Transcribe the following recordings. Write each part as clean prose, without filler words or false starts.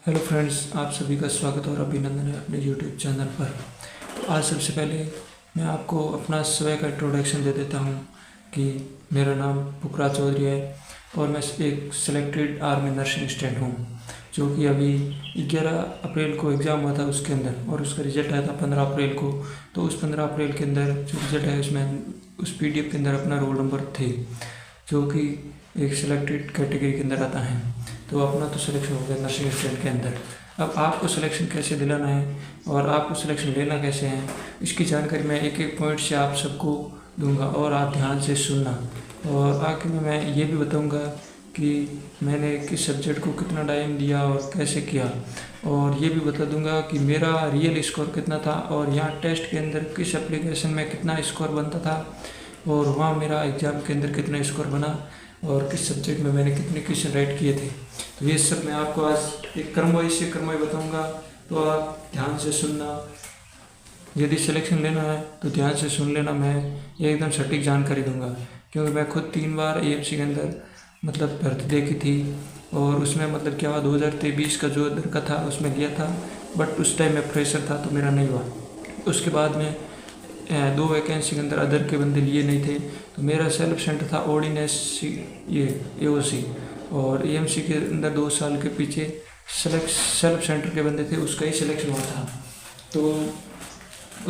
Hello friends, आप सभी का स्वागत और अभिनंदन है अपने यूट्यूब चैनल पर। तो आज सबसे पहले मैं आपको अपना स्वयं का इंट्रोडक्शन दे देता हूँ कि मेरा नाम पुखराज चौधरी है और मैं एक सिलेक्टेड आर्मी नर्सिंग स्टूडेंट हूँ, जो कि अभी 11 अप्रैल को एग्ज़ाम हुआ था उसके अंदर, और उसका रिज़ल्ट आया था 15 अप्रैल को। तो उस 15 अप्रैल के अंदर जो रिज़ल्ट है उसमें उस PDF के अंदर अपना रोल नंबर थे, जो कि एक सिलेक्टेड कैटेगरी के अंदर आता है। तो अपना तो सिलेक्शन हो गया नर्सिंग स्टूडेंट के अंदर। अब आपको सिलेक्शन कैसे दिलाना है और आपको सिलेक्शन लेना कैसे है, इसकी जानकारी मैं एक एक पॉइंट से आप सबको दूंगा और आप ध्यान से सुनना। और आखिर में मैं ये भी बताऊंगा कि मैंने किस सब्जेक्ट को कितना टाइम दिया और कैसे किया, और ये भी बता दूंगा कि मेरा रियल स्कोर कितना था और यहाँ टेस्ट के अंदर किस एप्लीकेशन में कितना स्कोर बनता था और वहाँ मेरा एग्ज़ाम के अंदर कितना स्कोर बना और किस सब्जेक्ट में मैंने कितने क्वेश्चन राइट किए थे। तो ये सब मैं आपको आज एक क्रमवाइज बताऊंगा, तो आप ध्यान से सुनना। यदि सिलेक्शन लेना है तो ध्यान से सुन लेना, मैं एकदम सटीक जानकारी दूंगा, क्योंकि मैं खुद 3 बार AMC के अंदर भर्ती देखी थी और उसमें क्या हुआ, 2023 का जो अंदर का था उसमें लिया था, बट उस टाइम मैं फ्रेशर था तो मेरा नहीं हुआ। उसके बाद में 2 वैकेंसी के अंदर अदर के बंदे लिए नहीं थे, तो मेरा सेल्फ सेंटर था ऑर्डिनेंस ये AOC, और AMC के अंदर 2 साल के पीछे सेल्फ सेंटर के बंदे थे, उसका ही सिलेक्शन हुआ था। तो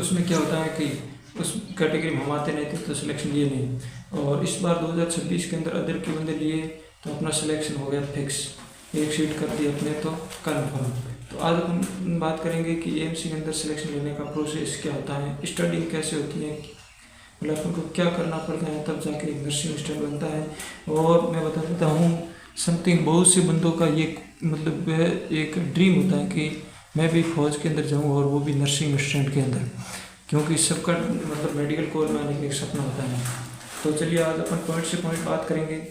उसमें क्या होता है कि उस कैटेगरी में हम आते नहीं थे तो सिलेक्शन लिए नहीं, और इस बार 2026 के अंदर अदर के बंदे लिए तो अपना सिलेक्शन हो गया फिक्स, एक सीट कर दी अपने तो कन्फर्म। तो आज हम बात करेंगे कि AMC के अंदर सिलेक्शन लेने का प्रोसेस क्या होता है, स्टडिंग कैसे होती है, अपन को क्या करना पड़ता है तब जाके एक नर्सिंग स्टूडेंट बनता है। और मैं बता देता हूँ समथिंग, बहुत से बंदों का ये एक ड्रीम होता है कि मैं भी फौज के अंदर जाऊँ और वो भी नर्सिंग स्टूडेंट के अंदर, क्योंकि सबका मेडिकल कोर्स में आने का एक सपना होता है। तो चलिए आज अपन पॉइंट से पॉइंट बात करेंगे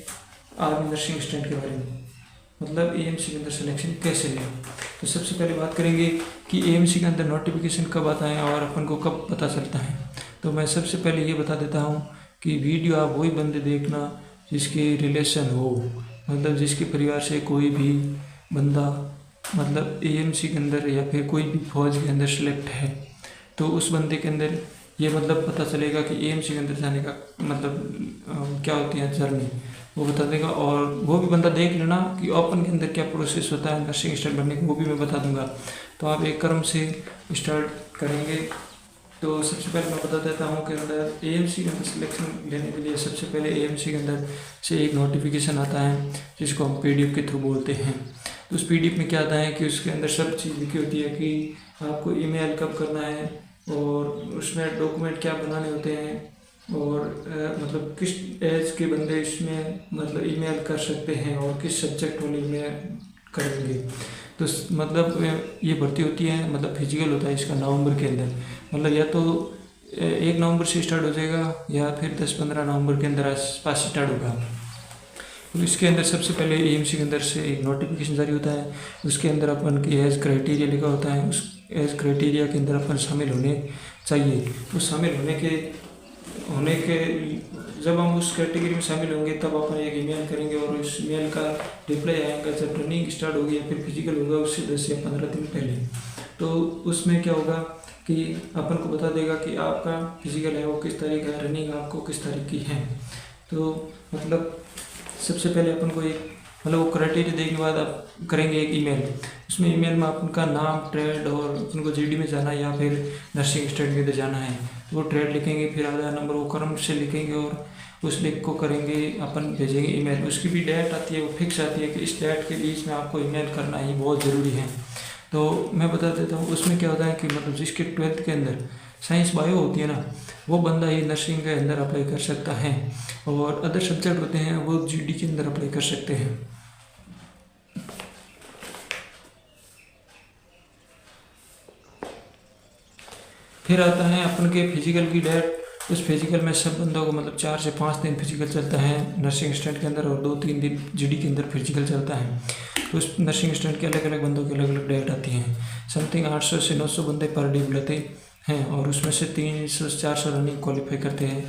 आर्मी नर्सिंग स्टूडेंट के बारे में, AMC के अंदर सिलेक्शन कैसे लें। तो सबसे पहले बात करेंगे कि AMC के अंदर नोटिफिकेशन कब आता है और अपन को कब पता चलता है। तो मैं सबसे पहले ये बता देता हूँ कि वीडियो आप वही बंदे देखना जिसके रिलेशन हो, जिसके परिवार से कोई भी बंदा AMC के अंदर या फिर कोई भी फौज के अंदर सिलेक्ट है, तो उस बंदे के अंदर ये पता चलेगा कि AMC के अंदर जाने का क्या होती है जर्नी, वो बता देगा। और वो भी बंदा देख लेना कि ओपन के अंदर क्या प्रोसेस होता है नर्सिंग स्टूडेंट बनने का, वो भी मैं बता दूंगा। तो आप एक क्रम से स्टार्ट करेंगे। तो सबसे पहले मैं बता देता हूँ कि AMC के अंदर सिलेक्शन लेने के लिए सबसे पहले AMC के अंदर से एक नोटिफिकेशन आता है जिसको हम PDF के थ्रू बोलते हैं। तो उस PDF में क्या आता है कि उसके अंदर सब चीज़ लिखी होती है कि आपको ईमेल कब करना है और उसमें डॉक्यूमेंट क्या बनाने होते हैं, और किस एज के बंदे इसमें ईमेल कर सकते हैं और किस सब्जेक्ट वाले में करेंगे। तो ये भर्ती होती है, फिजिकल होता है इसका नवंबर के अंदर, या तो 1 नवंबर से स्टार्ट हो जाएगा या फिर 10-15 नवंबर के अंदर आसपास स्टार्ट होगा। तो इसके अंदर सबसे पहले AMC के अंदर से एक नोटिफिकेशन जारी होता है, उसके अंदर अपन की एज क्राइटेरिया लिखा होता है, उस एज क्राइटेरिया के अंदर अपन शामिल होने चाहिए। तो शामिल होने के जब हम उस कैटेगरी में शामिल होंगे तब अपन एक ईमेल करेंगे और उस ईमेल का रिप्लाई आएगा जब रनिंग स्टार्ट होगी या फिर फिजिकल होगा उससे 10 या 15 दिन पहले। तो उसमें क्या होगा कि अपन को बता देगा कि आपका फिजिकल है वो किस तारीख है, रनिंग आपको किस तारीख की है। तो सबसे पहले अपन को एक वो क्राइटेरिया देखने के बाद आप करेंगे एक ईमेल, उसमें ईमेल में अपन का नाम, ट्रेड और अपन को GD में जाना है या फिर नर्सिंग स्टूडेंट के अंदर जाना है तो वो ट्रेड लिखेंगे, फिर आधार नंबर वो क्रम से लिखेंगे और उस लिंक को करेंगे अपन भेजेंगे ईमेल। उसकी भी डेट आती है, वो फिक्स आती है कि इस डेट के बीच में आपको ईमेल करना ही बहुत ज़रूरी है। तो मैं बता देता हूँ उसमें क्या होता है कि जिसके 12th के अंदर साइंस बायो होती है ना, वो बंदा ही नर्सिंग के अंदर अप्लाई कर सकता है, और अदर सब्जेक्ट होते हैं वो GD के अंदर अप्लाई कर सकते हैं। फिर आता है अपन के फिजिकल की डेट। उस फिजिकल में सब बंदों को 4 से 5 दिन फिजिकल चलता है नर्सिंग स्टूडेंट के अंदर, और 2-3 दिन GD के अंदर फिजिकल चलता है। तो उस नर्सिंग स्टूडेंट के अलग अलग बंदों की अलग अलग डेट आती हैं। समथिंग 800 से 900 बंदे पर डे बुलाते हैं, और उसमें से 300 से 400 रनिंग क्वालिफाई करते हैं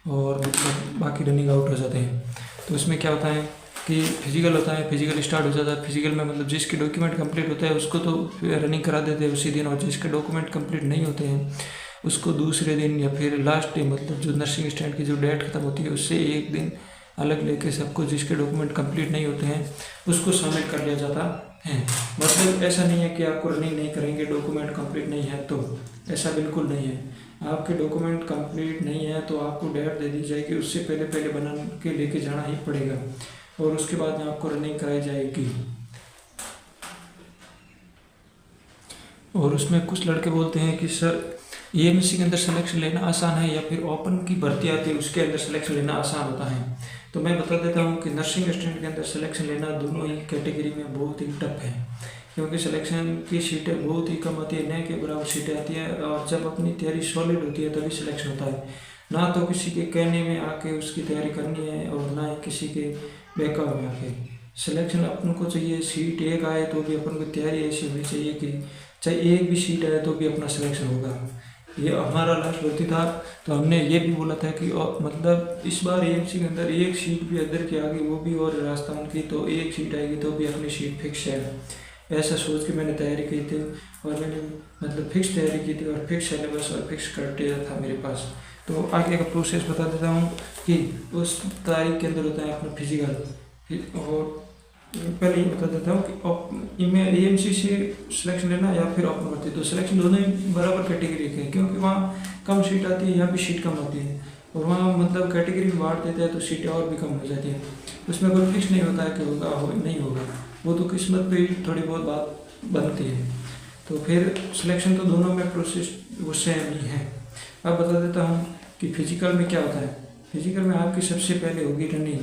और बाकी रनिंग आउट हो जाते हैं। तो उसमें क्या होता है कि फिजिकल होता है, फिजिकल स्टार्ट हो जाता है। फिजिकल में मतलब जिसके डॉक्यूमेंट कंप्लीट होता है उसको तो रनिंग करा देते हैं उसी दिन, और जिसके डॉक्यूमेंट कंप्लीट नहीं होते हैं उसको दूसरे दिन या फिर लास्ट डे, मतलब जो नर्सिंग स्टैंड की जो डेट खत्म होती है उससे एक दिन अलग लेके सबको जिसके डॉक्यूमेंट कंप्लीट नहीं होते हैं उसको शामिल कर लिया जाता है। मतलब ऐसा नहीं है कि आपको रनिंग नहीं करेंगे डॉक्यूमेंट कंप्लीट नहीं है, तो ऐसा बिल्कुल नहीं है। आपके डॉक्यूमेंट कंप्लीट नहीं है तो आपको डेट दे दी जाएगी, उससे पहले पहले बना के लेके जाना ही पड़ेगा, और उसके बाद में आपको रनिंग कराई जाएगी। और उसमें कुछ लड़के बोलते हैं कि सर एएमसी के अंदर सिलेक्शन लेना आसान है या फिर ओपन की भर्ती आती है उसके अंदर सिलेक्शन लेना आसान होता है। तो मैं बता देता हूँ कि नर्सिंग स्टूडेंट के अंदर सिलेक्शन लेना दोनों ही कैटेगरी में बहुत ही टफ है, क्योंकि सिलेक्शन की सीटें बहुत ही कम आती है, न के बराबर सीटें आती है, और जब अपनी तैयारी सॉलिड होती है तभी सिलेक्शन होता है। ना तो किसी के कहने में आके उसकी तैयारी करनी है और ना ही किसी के बहकावे में आके सिलेक्शन अपन को चाहिए। सीट एक आए तो भी अपन को तैयारी ऐसी होनी चाहिए कि चाहे एक भी सीट आए तो भी अपना सिलेक्शन होगा। ये हमारा लास्ट भर्ती था तो हमने ये भी बोला था कि मतलब इस बार एएमसी के अंदर एक सीट भी अदर की आ गई, वो भी और राजस्थान की, तो एक सीट आएगी तो भी अपनी सीट फिक्स है। ऐसा सोच के मैंने तैयारी की थी, और मैंने मतलब फिक्स तैयारी की थी और फिक्स सिलेबस और फिक्स क्राइटेरिया था मेरे पास। तो आगे का प्रोसेस बता देता हूँ कि उस तारीख के अंदर होता है अपना फिजिकल, और पहले ये बता देता हूँ कि मैं एएमसी से सिलेक्शन लेना या फिर ओपन भर्ती, तो सिलेक्शन दोनों ही बराबर कैटेगरी के हैं, क्योंकि वहाँ कम सीट आती है, यहाँ भी सीट कम आती है, और वहाँ मतलब कैटेगरी में बांट देते हैं तो सीटें और भी कम हो जाती हैं। उसमें कोई फिक्स नहीं होता है कि होगा हो नहीं होगा, वो तो किस्मत पे ही थोड़ी बहुत बात बनती है। तो फिर सिलेक्शन तो दोनों में प्रोसेस वो सेम ही है। अब बता देता हूँ कि फिजिकल में क्या होता है। फिजिकल में आपकी सबसे पहले होगी रनिंग,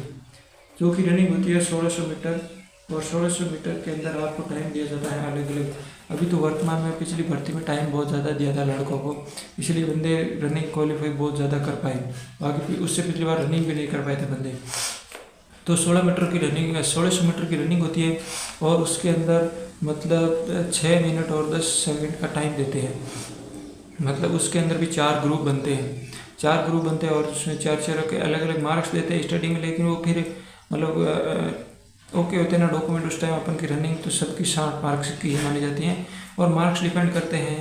जो कि रनिंग होती है 1600 मीटर, और 1600 मीटर के अंदर आपको टाइम दिया जाता है अलग अलग। अभी तो वर्तमान में पिछली भर्ती में टाइम बहुत ज़्यादा दिया था लड़कों को, इसलिए बंदे रनिंग क्वालिफाई बहुत ज़्यादा कर पाए, बाकी उससे पिछली बार रनिंग भी नहीं कर पाए थे बंदे। तो 16 मीटर की रनिंग 1600 मीटर की रनिंग होती है, और उसके अंदर मतलब 6 मिनट और 10 सेकंड का टाइम देते हैं। मतलब उसके अंदर भी 4 ग्रुप बनते हैं, और उसमें 4 के अलग अलग मार्क्स देते हैं स्टार्टिंग में, लेकिन वो फिर मतलब ओके होते हैं ना डॉक्यूमेंट उस टाइम अपन की रनिंग, तो सबकी 60 मार्क्स की ही मानी जाती हैं। और मार्क्स डिपेंड करते हैं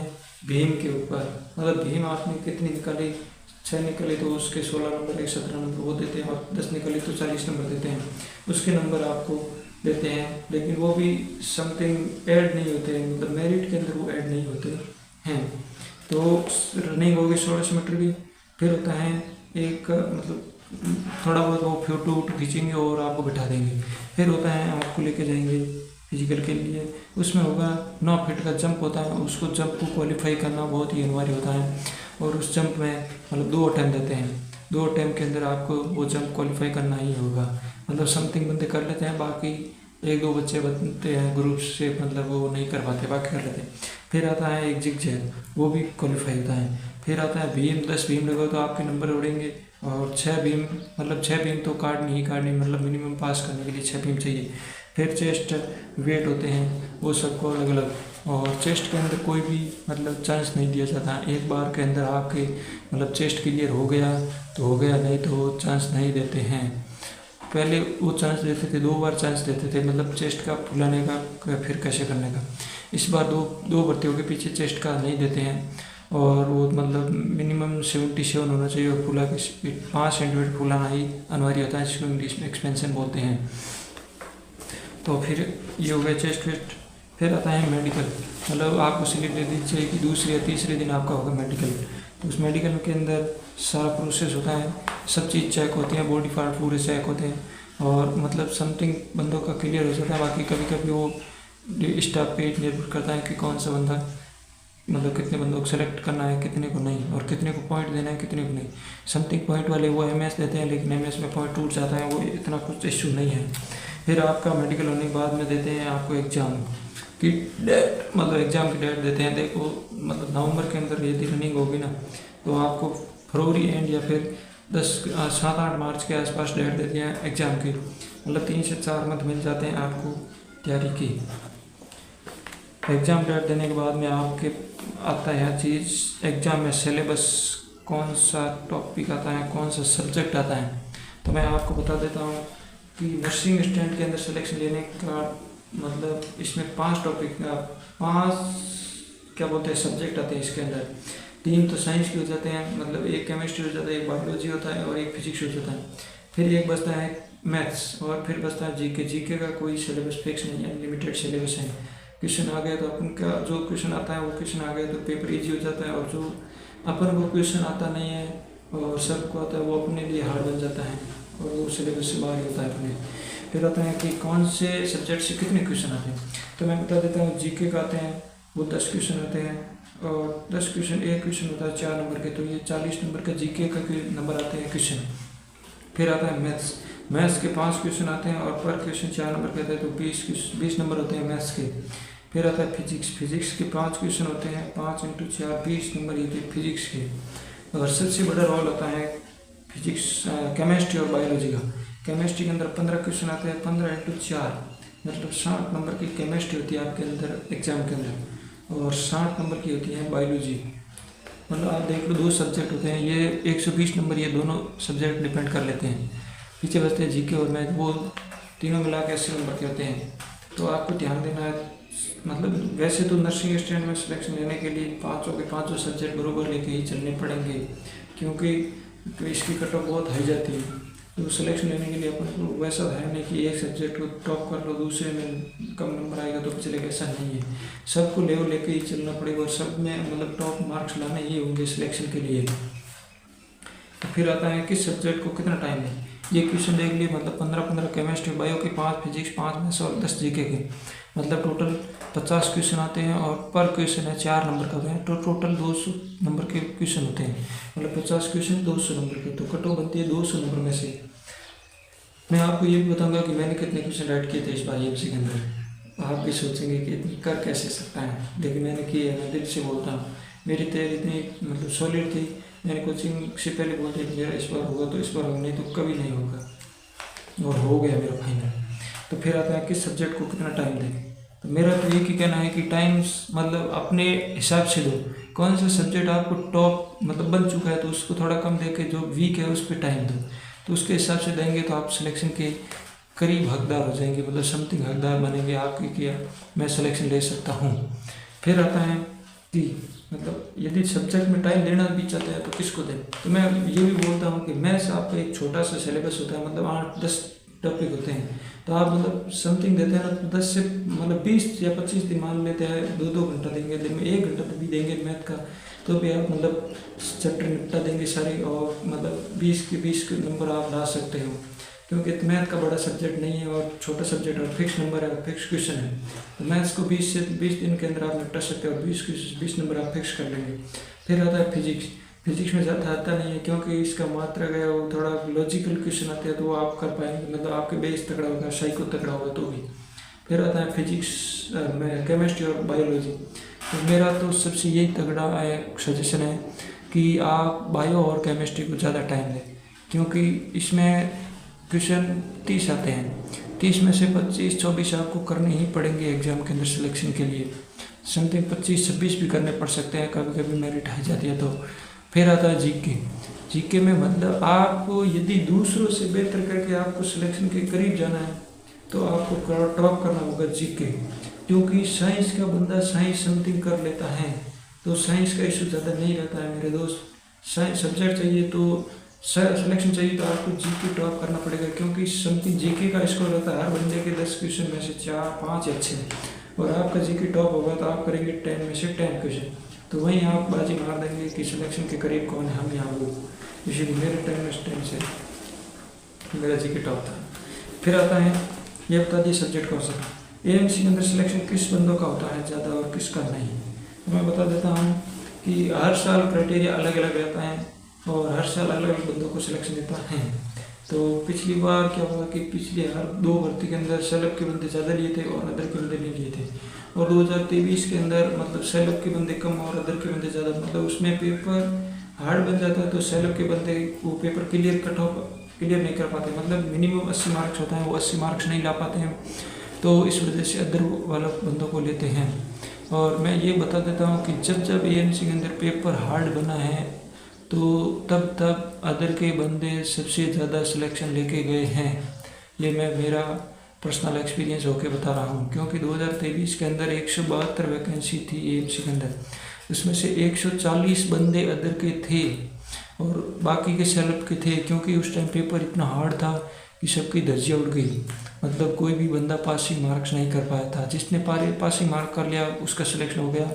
भीम के ऊपर, मतलब भीम आपने कितनी निकाली, 6 निकली तो उसके 16 नंबर, 17 नंबर वो देते हैं, और 10 निकली तो 40 नंबर देते हैं, उसके नंबर आपको देते हैं। लेकिन वो भी समथिंग ऐड नहीं होते हैं, मतलब मेरिट के अंदर वो ऐड नहीं होते हैं। तो रनिंग होगी 1600 मीटर की, फिर होता है एक मतलब थोड़ा बहुत वो फोटो खींचेंगे और आपको बिठा देंगे। फिर होता है आपको लेके जाएंगे फिजिकल के लिए, उसमें होगा 9 फीट का जंप होता है, उसको जंप को क्वालिफाई करना बहुत ही अनिवार्य होता है, और उस जंप में मतलब 2 अटैम्प्ट देते हैं, 2 अटैम्प्ट के अंदर आपको वो जंप क्वालिफाई करना ही होगा। मतलब समथिंग बंदे कर लेते हैं, बाकी 1-2 बच्चे बनते हैं ग्रुप से, मतलब वो नहीं कर पाते, बाकी कर लेते हैं। फिर आता है एक जिग जैग, वो भी क्वालिफाई होता है। फिर आता है भीम, 10 भीम लगो तो आपके नंबर उड़ेंगे, और 6 भीम, मतलब 6 भीम तो काटनी, मतलब मिनिमम पास करने के लिए 6 भीम चाहिए। फिर चेस्ट वेट होते हैं वो सबको अलग अलग, और चेस्ट के अंदर कोई भी मतलब चांस नहीं दिया जाता। एक बार के अंदर आपके मतलब चेस्ट क्लियर हो गया तो हो गया, नहीं तो चांस नहीं देते हैं। पहले वो चांस देते थे, 2 बार चांस देते थे, मतलब चेस्ट का फुलाने का फिर कैसे करने का। इस बार दो भर्तियों के पीछे चेस्ट का नहीं देते हैं, और वो मतलब मिनिमम 77 होना चाहिए, और फूला की स्पीड 5 सेंटीमीटर फूलाना ही अनिवार्य होता है, जिसको इंग्लिश में एक्सपेंशन बोलते हैं। तो फिर ये हो गया चेस्ट वेस्ट। फिर आता है मेडिकल, मतलब आपको स्लिप दे दी चाहिए कि दूसरे या तीसरे दिन आपका होगा मेडिकल। तो उस मेडिकल के अंदर सारा प्रोसेस होता है, सब चीज़ चेक होती है, बॉडी पार्ट पूरे चेक होते हैं, और मतलब समथिंग बंदों का क्लियर हो जाता है। बाकी कभी कभी वो स्टाफ पे निर्भर करता है कि कौन सा बंदा, मतलब कितने बंदों को सेलेक्ट करना है, कितने को नहीं, और कितने को पॉइंट देना है, कितने को नहीं। समथिंग पॉइंट वाले वो एमएस देते हैं, लेकिन एमएस में पॉइंट टूट जाता है, वो इतना कुछ इश्यू नहीं है। फिर आपका मेडिकल होने के बाद में देते हैं आपको एग्ज़ाम की डेट, मतलब एग्ज़ाम की डेट देते हैं। देखो मतलब नवंबर के अंदर यदि रनिंग होगी ना, तो आपको फरवरी एंड या फिर 7-8 मार्च के आसपास डेट देते हैं एग्ज़ाम की, मतलब 3 से 4 मंथ मिल जाते हैं आपको तैयारी की। एग्ज़ाम डेट देने के बाद में आपके आता है हर चीज़ एग्ज़ाम में, सिलेबस कौन सा टॉपिक आता है, कौन सा सब्जेक्ट आता है। तो मैं आपको बता देता हूँ कि नर्सिंग स्टैंड के अंदर सिलेक्शन लेने का मतलब इसमें 5 टॉपिक का 5 क्या बोलते हैं सब्जेक्ट आते हैं इसके अंदर। 3 तो साइंस के हो जाते हैं, मतलब एक केमिस्ट्री हो जाता है, एक बायोलॉजी होता है और एक फिजिक्स हो जाता है। फिर एक बचता है मैथ्स और फिर बचता है जीके। जीके का कोई सिलेबस फिक्स नहीं है, लिमिटेड सिलेबस है। क्वेश्चन आ गया तो अपन का जो क्वेश्चन आता है वो क्वेश्चन आ गया तो पेपर इजी हो जाता है, और जो अपन को क्वेश्चन आता नहीं है और सबको आता है वो अपने लिए हार्ड बन जाता है और वो सिलेबस से बाहर होता है अपने। फिर आता है कि कौन से सब्जेक्ट से कितने क्वेश्चन आते हैं, तो मैं बता देता हूँ। जीके का आते हैं वो 10 क्वेश्चन आते हैं, और 10 क्वेश्चन, एक क्वेश्चन होता है 4 नंबर के, तो ये 40 नंबर का जीके का नंबर आते हैं क्वेश्चन। फिर आता है मैथ्स। मैथ्स के 5 क्वेश्चन आते हैं और पर क्वेश्चन 4 नंबर के आते हैं, तो 20 नंबर होते हैं मैथ्स के। फिर आता है फिजिक्स। फिजिक्स के 5 क्वेश्चन होते हैं, 5 × 4 20 नंबर ये थे फिजिक्स के। और सबसे बड़ा रोल होता है फिजिक्स केमिस्ट्री और बायोलॉजी का। केमिस्ट्री के अंदर 15 क्वेश्चन आते हैं, 15 × 4 मतलब 60 नंबर की केमिस्ट्री होती है आपके अंदर एग्जाम के अंदर, और 60 नंबर की होती है बायोलॉजी। मतलब आप देख लो 2 सब्जेक्ट होते हैं, ये 120 नंबर ये दोनों सब्जेक्ट डिपेंड कर लेते हैं। पीछे बचते हैं जीके और मैथ, वो तीनों मिला के 80 नंबर के होते हैं। तो आपको ध्यान देना है, मतलब वैसे तो नर्सिंग स्टैंड में सिलेक्शन लेने के लिए 5 के 5 सब्जेक्ट बरोबर लेके ही चलने पड़ेंगे, क्योंकि इसकी कट ऑफ बहुत हाई जाती है। तो सिलेक्शन लेने के लिए अपन को वैसा है नहीं कि एक सब्जेक्ट को टॉप कर लो दूसरे में कम नंबर आएगा तो चलेगा, ऐसा नहीं है। सबको लेवल लेके ही चलना पड़ेगा और सब में मतलब टॉप मार्क्स लाने ही होंगे सिलेक्शन के लिए। तो फिर आता है किस सब्जेक्ट को कितना टाइम है। ये क्वेश्चन देख लिए, मतलब 15 केमिस्ट्री, बायो के 5, फिजिक्स 5 मैथ्स और 10 जीके के, मतलब टोटल 50 क्वेश्चन आते हैं और पर क्वेश्चन है 4 नंबर का होता है, तो टोटल 200 नंबर के क्वेश्चन होते हैं। मतलब 50 क्वेश्चन 200 नंबर के, तो कट ऑफ बनती है 200 नंबर में से। मैं आपको ये भी बताऊंगा कि मैंने कितने क्वेश्चन राइट किए थे इस बार एमसी के अंदर। आप भी सोचेंगे कि इतनी कर कैसे सकता है, लेकिन मैंने किए, मैं दिल से बोलता हूँ। मेरी तैयारी इतनी मतलब सॉलिड थी, मैंने कोचिंग से पहले बोलते कि मेरा इस बार होगा तो इस बार होगा, नहीं तो कभी नहीं होगा, और हो गया मेरा फाइनल। तो फिर आता है किस सब्जेक्ट को कितना टाइम दें। तो मेरा तो एक ही कहना है कि टाइम्स मतलब अपने हिसाब से दो। कौन सा सब्जेक्ट आपको टॉप मतलब बन चुका है तो उसको थोड़ा कम दे के जो वीक है उस पर टाइम दो, तो उसके हिसाब से देंगे तो आप सिलेक्शन के करीब हकदार हो जाएंगे, मतलब समथिंग हकदार बनेंगे आपके कि मैं सिलेक्शन ले सकता हूँ। फिर आता है कि मतलब यदि सब्जेक्ट में टाइम लेना भी चाहते हैं तो किसको दें। तो मैं ये भी बोलता हूँ कि मैथ्स आपका एक छोटा सा सिलेबस होता है, मतलब 8-10 टॉपिक होते हैं, तो आप मतलब समथिंग देते हैं ना, तो 10 से मतलब 20 या 25 दिन मान लेते हैं, 2-2 घंटा देंगे, दिन में 1 घंटा तो भी देंगे मैथ का, तो भी आप मतलब चैप्टर निपटा देंगे सारे, और मतलब 20 के 20 नंबर आप ला सकते हो, क्योंकि मैथ का बड़ा सब्जेक्ट नहीं है और छोटा सब्जेक्ट और फिक्स नंबर है, फिक्स क्वेश्चन है। तो मैथ्स को 20 से 20 दिन के अंदर आप निपटा सकते हो और 20 नंबर आप फिक्स कर लेंगे। फिर आता है फिजिक्स। फिजिक्स में ज़्यादा आता नहीं है, क्योंकि इसका मात्रा गया वो थोड़ा लॉजिकल क्वेश्चन आते हैं, तो वो आप कर पाएंगे, मतलब आपके बेस तगड़ा होगा, साइको तगड़ा होगा तो भी। फिर आता है फिजिक्स में केमिस्ट्री और बायोलॉजी। तो मेरा तो सबसे यही तगड़ा सजेशन है कि आप बायो और केमिस्ट्री को ज़्यादा टाइम दें, क्योंकि इसमें क्वेश्चन 30 आते हैं, 30 में से 25-24 आपको करने ही पड़ेंगे एग्जाम के अंदर सिलेक्शन के लिए। समथिंग 25-26 भी करने पड़ सकते हैं, कभी कभी मेरिट आ जाती है तो। फिर आता है जीके। जीके में मतलब आपको यदि दूसरों से बेहतर करके आपको सिलेक्शन के करीब जाना है तो आपको टॉप करना होगा जीके, क्योंकि साइंस का बंदा साइंस समथिंग कर लेता है, तो साइंस का इशू ज़्यादा नहीं रहता है मेरे दोस्त। साइंस सब्जेक्ट चाहिए तो सिलेक्शन चाहिए तो आपको जीके टॉप करना पड़ेगा, क्योंकि समथिंग जीके का स्कोर रहता है हर बंदे के 10 क्वेश्चन में से 4-5 अच्छे हैं, और आपका जीके टॉप होगा तो आप करेंगे 10 में से 10 क्वेश्चन, तो वहीं आप बाजी मार देंगे कि सिलेक्शन के करीब कौन है, हम यहाँ वो। इसीलिए मेरे 10 में से 10 से मेरा जीके टॉप था। फिर आता है ये बता दिए सब्जेक्ट कौन सा। एएमसी के अंदर सिलेक्शन किस बंदों का होता है ज़्यादा और किसका नहीं, तो मैं बता देता हूँ कि हर साल क्राइटेरिया अलग अलग रहता है और हर साल अलग अलग बंदों को सिलेक्शन देता है। तो पिछली बार क्या हुआ कि पिछले हर 2 भर्ती के अंदर सेलेब के बंदे ज़्यादा लिए थे और अदर के बंदे नहीं लिए थे, और 2023 के अंदर मतलब सेलेब के बंदे कम और अदर के बंदे ज़्यादा, मतलब उसमें पेपर हार्ड बन जाता है तो सेलेब के बंदे वो पेपर क्लियर नहीं कर पाते, मतलब मिनिमम 80 मार्क्स होता है, वो 80 मार्क्स नहीं ला पाते हैं, तो इस वजह से अदर वाला बंदों को लेते हैं। और मैं ये बता देता हूँ कि जब एएमसी के अंदर पेपर हार्ड बना है तो तब अदर के बंदे सबसे ज़्यादा सिलेक्शन लेके गए हैं, ये मैं मेरा पर्सनल एक्सपीरियंस होके बता रहा हूँ, क्योंकि 2023 के अंदर 172 वैकेंसी थी एएमसी के अंदर, उसमें से 140 बंदे अदर के थे और बाकी के सेल्फ के थे, क्योंकि उस टाइम पेपर इतना हार्ड था कि सबकी धज्जियाँ उड़ गई। मतलब कोई भी बंदा पासिंग मार्क्स नहीं कर पाया था, जिसने पासिंग मार्क कर लिया उसका सिलेक्शन हो गया।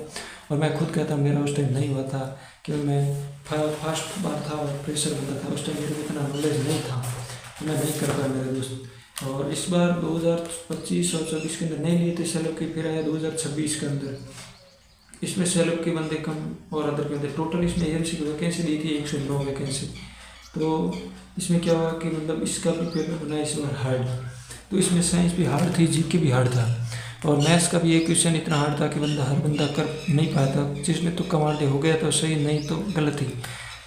और मैं खुद कहता मेरा उस टाइम नहीं हुआ था, क्योंकि मैं फर्स्ट बार था और प्रेशर बंदा था, उस टाइम मेरे को इतना नॉलेज नहीं था, तो मैं नहीं कर पाया मेरे दोस्त। और इस बार 2025 और 24 के अंदर नहीं लिए थे सेल्फ के, फिर आया 2026 के अंदर, इसमें सेल्फ के बंदे कम और अदर के बंदे, टोटल इसमें एएमसी की वैकेंसी दी थी 109 वैकेंसी। तो इसमें क्या हुआ कि मतलब इसका भी पेपर बना इस बार हार्ड, तो इसमें साइंस भी हार्ड थी, जीके भी हार्ड था, और मैथ्स का भी एक क्वेश्चन इतना हार्ड था कि हर बंदा कर नहीं पाया था, जिसने तो कमांडे हो गया तो सही, नहीं तो गलत ही।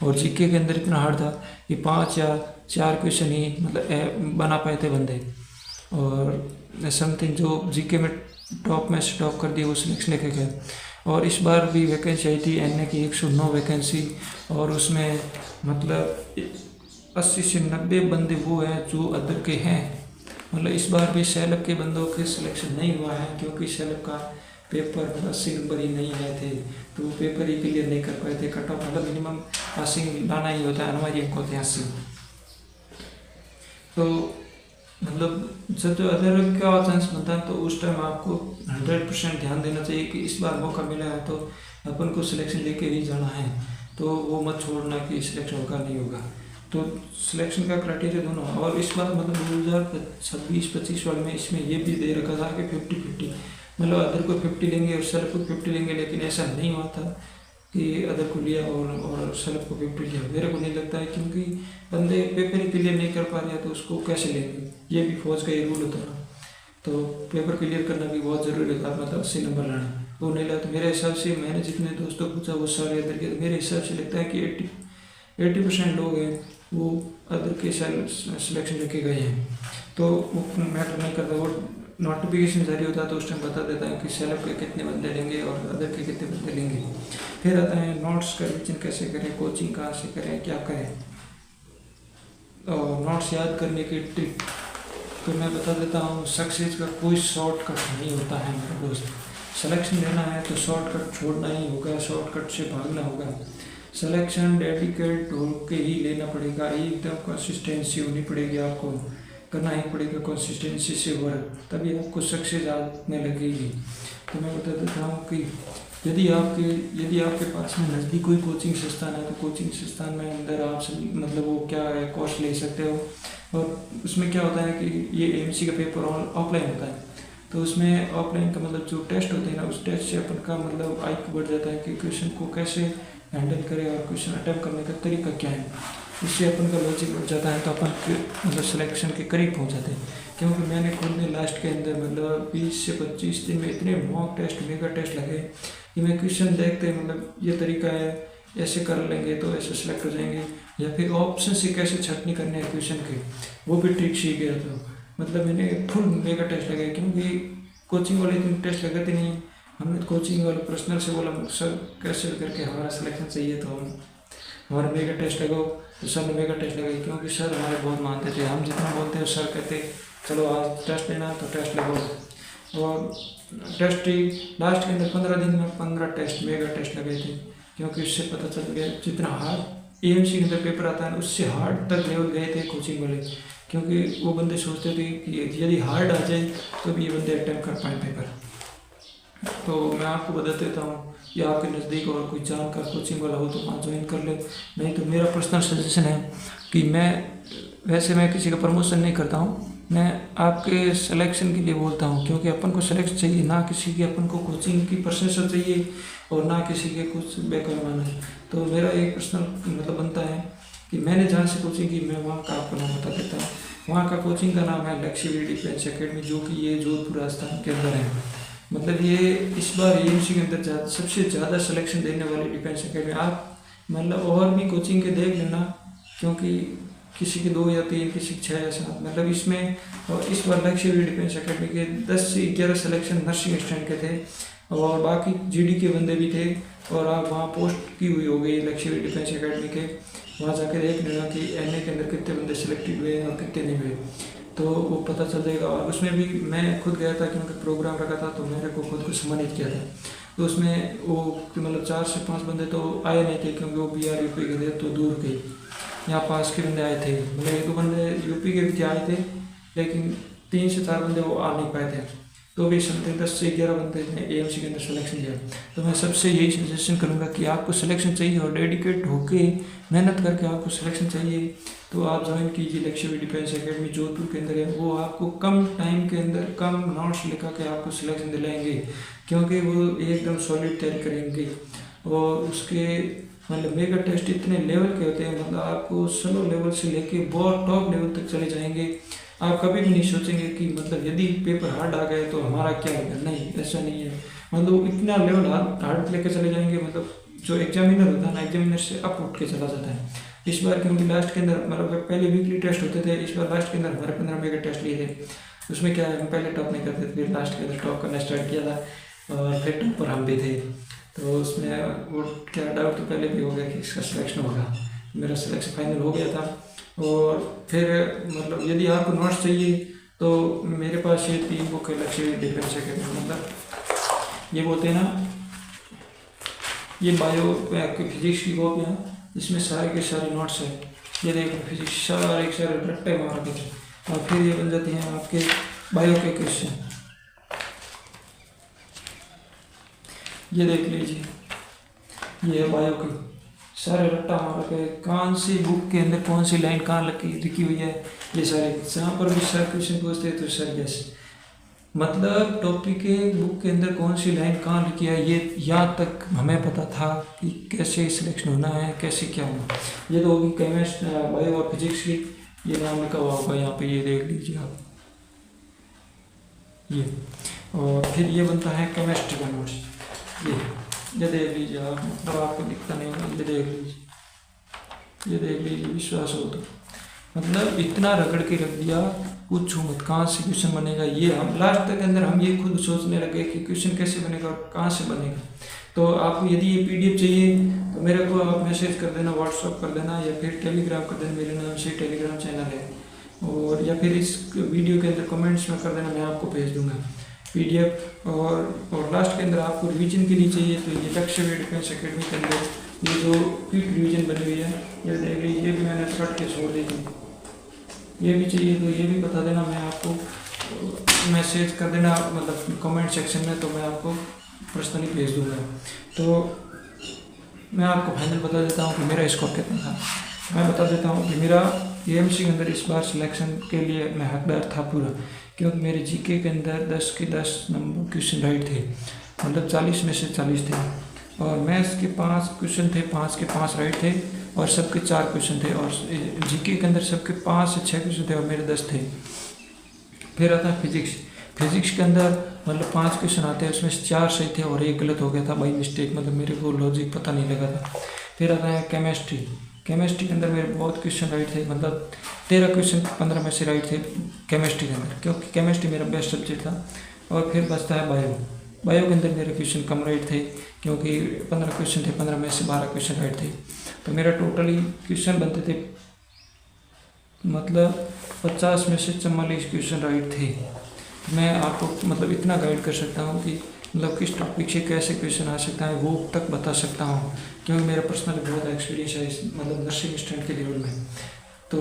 और जीके के अंदर इतना हार्ड था कि 5 या 4 क्वेश्चन ही मतलब बना पाए थे बंदे, और समथिंग जो जीके में टॉप से टॉप कर दिया वो सिलेक्शन लेके गए। और इस बार भी वैकेंसी आई थी एनए की 109 वैकेंसी, और उसमें मतलब 80 से 90 बंदे वो हैं जो अदर के हैं। मतलब इस बार भी सेल्फ के बंदों के सिलेक्शन नहीं हुआ है, क्योंकि सेल्फ का पेपर 80 नंबर ही नहीं आए थे, तो वो पेपर ही क्लियर नहीं कर पाए थे। कट ऑफ मतलब मिनिमम पासिंग लाना ही होता है, हमारी अंक होते हैं 80। तो मतलब जब जो अदर का चांस बनता है तो उस टाइम आपको 100% ध्यान देना चाहिए कि इस बार मौका मिला है तो अपन को सिलेक्शन लेके ही जाना है, तो वो मत छोड़ना कि सिलेक्शन होगा नहीं होगा। तो सिलेक्शन का क्राइटेरिया दोनों, और इस बार मतलब 2026-25 वाले में इसमें ये भी दे रखा था कि 50-50, मतलब अदर को 50 लेंगे और सेल्फ को 50 लेंगे, लेकिन ऐसा नहीं हुआ था कि अदर को लिया और सेल्फ को 50 लिया। मेरे को नहीं लगता है, क्योंकि बंदे पेपर ही क्लियर नहीं कर पा रहे हैं तो उसको कैसे लेंगे, ये भी फौज का ये रूल होता है। तो पेपर क्लियर करना भी बहुत ज़रूरी होता है, मतलब 80 नंबर लाना, वो नहीं लाया। तो मेरे हिसाब से मैंने जितने दोस्तों पूछा वो सारे अदर के, तो मेरे हिसाब से लगता है कि 80% लोग हैं वो अदर के सिलेक्शन लेके गए हैं। तो वो मैटर नहीं करता, वो नोटिफिकेशन जारी होता है तो उस टाइम बता देता है कि सेल्फ के कितने बंदे लेंगे और अदर के कितने बंदे लेंगे। फिर आता है नोट्स का रिविजन कैसे करें, कोचिंग कहाँ से करें, क्या करें, और नोट्स याद करने की ट्रिक तो मैं बता देता हूँ। सक्सेस का कोई शॉर्टकट नहीं होता है मेरे दोस्त। सिलेक्शन लेना है तो शॉर्टकट छोड़ना ही होगा, शॉर्टकट से भागना होगा। सिलेक्शन डेडिकेट होकर ही लेना पड़ेगा, एकदम कंसिस्टेंसी होनी पड़ेगी, आपको करना ही पड़ेगा कंसिस्टेंसी से वर्क, तभी आपको सक्सेस आने लगेगी। तो मैं बता देता हूँ कि यदि आपके पास में नज़दीक कोई कोचिंग संस्थान है तो कोचिंग संस्थान में अंदर आप मतलब वो क्या है कोर्स ले सकते हो। और उसमें क्या होता है कि ये एएमसी का पेपर ऑफलाइन होता है, तो उसमें ऑफलाइन का मतलब जो टेस्ट होते हैं ना, उस टेस्ट से अपन का मतलब आईक्यू बढ़ जाता है कि क्वेश्चन को कैसे हैंडल करें और क्वेश्चन अटेम्प्ट करने का तरीका क्या है, इससे अपन का लॉजिक बढ़ जाता है, तो अपन मतलब सिलेक्शन के करीब पहुंच जाते हैं। क्योंकि मैंने खुद ने लास्ट के अंदर मतलब 20 से 25 दिन में इतने मॉक टेस्ट मेगा टेस्ट लगे कि मैं क्वेश्चन देखते मतलब ये तरीका है, ऐसे कर लेंगे तो ऐसे सिलेक्ट हो जाएंगे, या फिर ऑप्शन से कैसे छटनी करने हैं क्वेश्चन के, वो भी ट्रिक सीख गया। तो मतलब मैंने फुल मेगा टेस्ट लगाए, क्योंकि कोचिंग वाले इतने टेस्ट लगाते नहीं हैं। हमने कोचिंग वाले पर्सनल से बोला सर कैसे करके हमारा सिलेक्शन चाहिए, तो हम हमारे मेगा टेस्ट लगाओ, तो सर ने मेगा टेस्ट लगाई, क्योंकि सर हमारे बहुत मानते थे, हम जितना बोलते हैं सर कहते चलो आज टेस्ट लेना तो टेस्ट लगाओ। और टेस्ट ही लास्ट के अंदर 15 दिन में 15 टेस्ट मेगा टेस्ट लगाए थे, क्योंकि उससे पता चल गया जितना हार्ड एएमसी के अंदर पेपर आता है उससे हार्ड तक लेवल गए थे कोचिंग वाले, क्योंकि वो बंदे सोचते थे कि यदि हार्ड आ जाए तो भी ये बंदे अटेम्प्ट कर पाए पेपर। तो मैं आपको बता देता हूँ कि आपके नज़दीक और कोई जानकार कोचिंग वाला हो तो वहाँ ज्वाइन कर ले, नहीं तो मेरा पर्सनल सजेशन है कि मैं किसी का प्रमोशन नहीं करता हूँ, मैं आपके सिलेक्शन के लिए बोलता हूँ, क्योंकि अपन को सिलेक्शन चाहिए, ना किसी की अपन को कोचिंग की प्रशंसा चाहिए और ना किसी के कुछ बेकार माना है। तो मेरा एक पर्सनल मतलब बनता है कि मैंने जहाँ से कोचिंग की मैं वहाँ का आपको नाम बता देता हूँ। वहाँ का कोचिंग का नाम है लक्ष्यवीर डिफेंस एकेडमी, जो कि ये जोधपुर राजस्थान के अंदर है। मतलब ये इस बार एएमसी के अंदर सबसे ज़्यादा सिलेक्शन देने वाली डिफेंस एकेडमी। आप मतलब और भी कोचिंग के देख लेना, क्योंकि किसी के 2 या 3 किसी के 6 या 7 मतलब इसमें। और इस बार लक्ष्यवीर डिफेंस एकेडमी के 10 से 11 सिलेक्शन नर्सिंग स्टैंड के थे और बाकी जीडी के बंदे भी थे। और आप वहाँ पोस्ट की हुई हो गई लक्ष्यवीर डिफेंस एकेडमी के, वहाँ जाकर देख लेना कि एनए के अंदर कितने बंदे सिलेक्टेड हुए हैं और कितने नहीं हुए। तो वो पता चल जाएगा। और उसमें भी मैं खुद गया था क्योंकि प्रोग्राम रखा था, तो मैंने को खुद को सम्मानित किया था। तो उसमें वो मतलब 4 से 5 बंदे तो आए नहीं थे क्योंकि वो बिहार यूपी के थे, तो दूर के यहाँ पास के बंदे आए थे। मतलब 1-2 बंदे यूपी के भी आए थे, लेकिन 3 से 4 बंदे वो आ नहीं पाए थे। तो भी समथिंग 10 से 11 बंदे ने एएमसी के अंदर सिलेक्शन लिया। तो मैं सबसे यही सजेशन करूँगा कि आपको सिलेक्शन चाहिए और डेडिकेट होके मेहनत करके आपको सिलेक्शन चाहिए, तो आप ज्वाइन कीजिए लक्ष्य डिफेंस एकेडमी जोधपुर के अंदर है। वो आपको कम टाइम के अंदर कम नोट्स लिखा के आपको सिलेक्शन दिलाएंगे, क्योंकि वो एकदम सॉलिड तैयारी करेंगे। और उसके मतलब मेगा टेस्ट इतने लेवल के होते हैं, मतलब आपको स्लो लेवल से लेके बहुत टॉप लेवल तक चले जाएंगे। आप कभी भी नहीं सोचेंगे कि मतलब यदि पेपर हार्ड आ गए तो हमारा क्या होगा, नहीं ऐसा नहीं है। मतलब इतना लेवल हार्ड लेके चले जाएंगे, मतलब जो एग्जामिनर होता है ना, एग्जामिनर से अप उठ के चला जाता है। इस बार क्योंकि लास्ट के अंदर मतलब पहले वीकली टेस्ट होते थे, इस बार लास्ट के अंदर हमारे 15 मेगा टेस्ट लिए थे। उसमें क्या है, हम पहले टॉप नहीं करते थे, फिर लास्ट के अंदर टॉप करना स्टार्ट किया था और फिर टॉप पर हम भी थे। तो उसमें वो क्या डाउट तो पहले भी हो गया कि इसका सिलेक्शन होगा। मेरा सिलेक्शन फाइनल हो गया था। और फिर मतलब यदि आपको नोट्स चाहिए तो मेरे पास ये 3 बुक है लक्ष्य डिफेंस एकेडमी। मतलब ये बोलते हैं ना, ये बायो आपके फिजिक्स की कॉपियाँ, इसमें सारे के सारे नोट्स हैं। ये देखो फिजिक्स सारे के सारे रट्टे मार के, और फिर ये बन जाती हैं आपके बायो के क्वेश्चन। ये देख लीजिए, ये है बायो की सारे रट्टा मार के, कौन सी बुक के अंदर कौन सी लाइन कहाँ लिखी हुई है, ये सारे जहाँ पर भी सर क्वेश्चन पूछते हैं तो सर यस, मतलब टॉपिक के बुक के अंदर कौन सी लाइन कहाँ लिखी है ये यहाँ तक हमें पता था कि कैसे सिलेक्शन होना है, कैसे क्या होना। ये तो होगी केमिस्ट बायो और फिजिक्स की, ये नाम लिखा हुआ होगा यहाँ पे, ये देख लीजिए आप ये। और फिर ये बनता है केमिस्ट्री का नोट्स, ये देख लीजिए आप, मतलब आपको दिखता नहीं होगा, ये देख लीजिए, ये देख लीजिए, विश्वास हो तो। मतलब इतना रगड़ के रख दिया, पूछो मत कहाँ से क्वेश्चन बनेगा। ये हम लास्ट तक के अंदर हम ये खुद सोचने लगे कि क्वेश्चन कैसे बनेगा और कहाँ से बनेगा। तो आपको यदि ये पीडीएफ चाहिए तो मेरे को आप मैसेज कर देना, व्हाट्सअप कर देना, या फिर टेलीग्राम कर देना, मेरे नाम से टेलीग्राम चैनल है। और या फिर इस वीडियो के अंदर कमेंट्स में कर देना, मैं आपको भेज दूंगा पीडीएफ। और लास्ट के अंदर आपको रिवीजन के लिए चाहिए तो ये लक्ष्य डिफेंस एकेडमी के अंदर ये जो क्विक रिवीजन बनी हुई है, ये देख लीजिए, ये भी मैंने कट के छोड़ दी थी। ये भी चाहिए तो ये भी बता देना, मैं आपको मैसेज कर देना, मतलब कमेंट सेक्शन में, तो मैं आपको पर्सनली भेज दूंगा। तो मैं आपको फाइनल बता देता हूँ कि मेरा स्कोर कितना था। मैं बता देता हूँ कि मेरा एएमसी के अंदर इस बार सिलेक्शन के लिए मैं हकदार था पूरा, क्योंकि मेरे जीके के अंदर 10 के 10 नंबर क्वेश्चन राइट थे, मतलब 40 में से 40 थे। और मैथ्स के 5 क्वेश्चन थे, 5 के 5 राइट थे, और सबके 4 क्वेश्चन थे। और जीके के अंदर सबके 5 से 6 क्वेश्चन थे और मेरे 10 थे। फिर आता है फिजिक्स के अंदर मतलब 5 क्वेश्चन आते हैं, उसमें 4 सही थे और 1 गलत हो गया था बाई मिस्टेक, मतलब मेरे को लॉजिक पता नहीं लगा था। फिर आता है केमिस्ट्री के अंदर मेरे बहुत क्वेश्चन राइट थे, मतलब 13 क्वेश्चन 15 में से राइट थे केमिस्ट्री के अंदर, क्योंकि केमिस्ट्री मेरा बेस्ट सब्जेक्ट था। और फिर बचता है बायो के अंदर मेरे क्वेश्चन कम राइट थे, क्योंकि 15 क्वेश्चन थे, 15 में से 12 क्वेश्चन राइट थे। तो मेरा टोटली क्वेश्चन बनते थे मतलब 50 में से 44 क्वेश्चन राइट थे। मैं आपको मतलब इतना गाइड कर सकता हूँ कि मतलब किस टॉपिक से कैसे क्वेश्चन आ सकता है वो तक बता सकता हूँ, क्योंकि मेरा पर्सनल बहुत एक्सपीरियंस है इस मतलब नर्सिंग स्टूडेंट के लेवल में। तो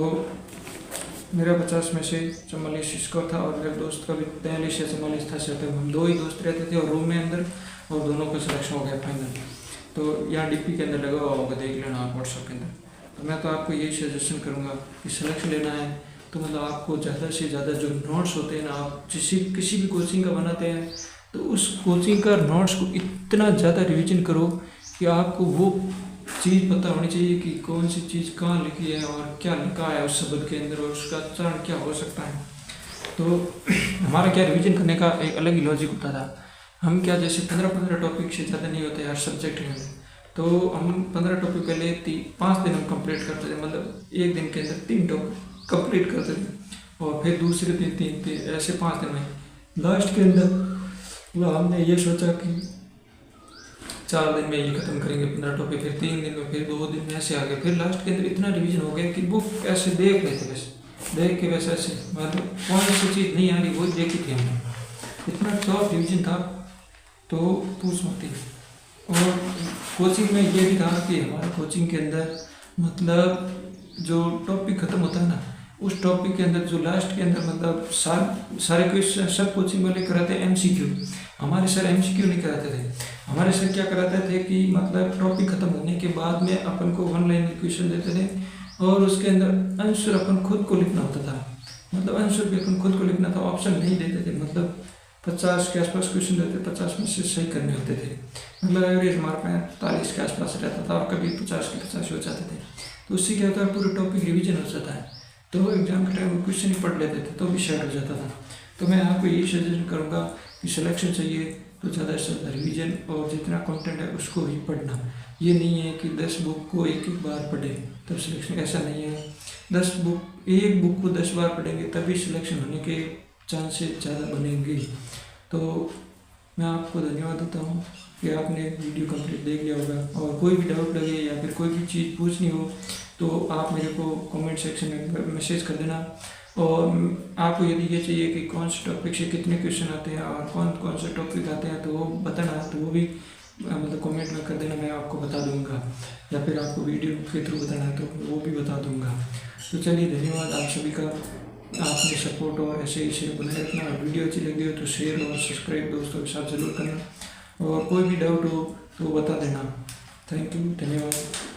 मेरा 50 में से 44 स्कोर था, और मेरे दोस्त का भी 43 या 44 था। सिर्फ हम 2 ही दोस्त रहते थे और रूम में अंदर, और दोनों का सिलेक्शन हो गया फाइनल। तो यहाँ डीपी के अंदर लगा हुआ होगा, देख लेना आप व्हाट्सएप के अंदर। तो मैं तो आपको यही सजेशन करूँगा कि सिलेक्शन लेना है तो मतलब आपको ज़्यादा से ज़्यादा जो नोट्स होते हैं ना, आप किसी भी कोचिंग का बनाते हैं तो उस कोचिंग का नोट्स को इतना ज़्यादा रिवीजन करो कि आपको वो चीज़ पता होनी चाहिए कि कौन सी चीज़ कहाँ लिखी है और क्या लिखा है उस शब्द के अंदर, और उसका उच्चारण क्या हो सकता है। तो हमारा क्या रिवीजन करने का एक अलग ही लॉजिक होता था। हम क्या जैसे 15 टॉपिक से ज़्यादा नहीं होते हर सब्जेक्ट में, तो हम 15 टॉपिक पहले 5 दिन हम कंप्लीट करते थे, मतलब एक दिन के अंदर 3 टॉपिक कंप्लीट करते थे, और फिर दूसरे दिन 3 ऐसे 5 दिन में। लास्ट के अंदर हमने ये सोचा कि 4 दिन में ये खत्म करेंगे 15 टॉपिक, फिर 3 दिन में, फिर 2 दिन में, ऐसे आ गए। फिर लास्ट के अंदर इतना रिवीजन हो गया कि बुक ऐसे देख रहे थे बस, देख के वैसे ऐसे मतलब कौन सी चीज़ नहीं आ रही वो देखी थी हमने, इतना टफ डिवीजन था तो पूछ मत ही। और कोचिंग में ये भी था कि हमारे कोचिंग के अंदर मतलब जो टॉपिक ख़त्म होता है ना, उस टॉपिक के अंदर जो लास्ट के अंदर मतलब सारे क्वेश्चन सब कोचिंग वाले कराते हैं एमसीक्यू। हमारे सर एमसीक्यू नहीं कराते थे, हमारे सर क्या कराते थे कि मतलब टॉपिक ख़त्म होने के बाद में अपन को वन लाइन क्वेश्चन देते थे और उसके अंदर आंसर अपन खुद को लिखना होता था। मतलब आंसर भी अपन खुद को लिखना था, ऑप्शन नहीं देते थे। मतलब 50 के आसपास क्वेश्चन देते, 50 में से सही करने होते थे। मतलब एवरेज मार्क 45 के आसपास रहता था और कभी 50 के 50 हो जाते थे। तो उससे क्या होता है, पूरा टॉपिक रिवीजन हो जाता है, तो एग्जाम के टाइम क्वेश्चन ही पढ़ लेते थे तो भी शायद हो जाता था। तो मैं आपको यही सजेशन करूँगा कि सिलेक्शन चाहिए तो ज़्यादा से ज़्यादा रिवीजन और जितना कंटेंट है उसको ही पढ़ना। ये नहीं है कि 10 बुक को एक एक बार पढ़े तब सिलेक्शन, ऐसा नहीं है। 10 बुक एक बुक को 10 बार पढ़ेंगे तभी सिलेक्शन होने के चांसेस ज़्यादा बनेंगे। तो मैं आपको धन्यवाद देता हूँ कि आपने वीडियो कंप्लीट देख लिया होगा। और कोई भी डाउट लगे या फिर कोई भी चीज़ पूछनी हो तो आप मेरे को कमेंट सेक्शन में मैसेज कर देना। और आपको यदि ये चाहिए कि कौन से टॉपिक से कितने क्वेश्चन आते हैं और कौन कौन से टॉपिक आते हैं तो वो बताना, तो वो भी मतलब कमेंट में कर देना, मैं आपको बता दूंगा। या फिर आपको वीडियो के थ्रू बताना है तो वो भी बता दूंगा। तो चलिए धन्यवाद आप सभी का, आपने सपोर्ट और ऐसे ही शेयर बनाए रखना। वीडियो अच्छी लगी हो तो शेयर और सब्सक्राइब दोस्तों के साथ ज़रूर करना और कोई भी डाउट हो तो बता देना। थैंक यू, धन्यवाद।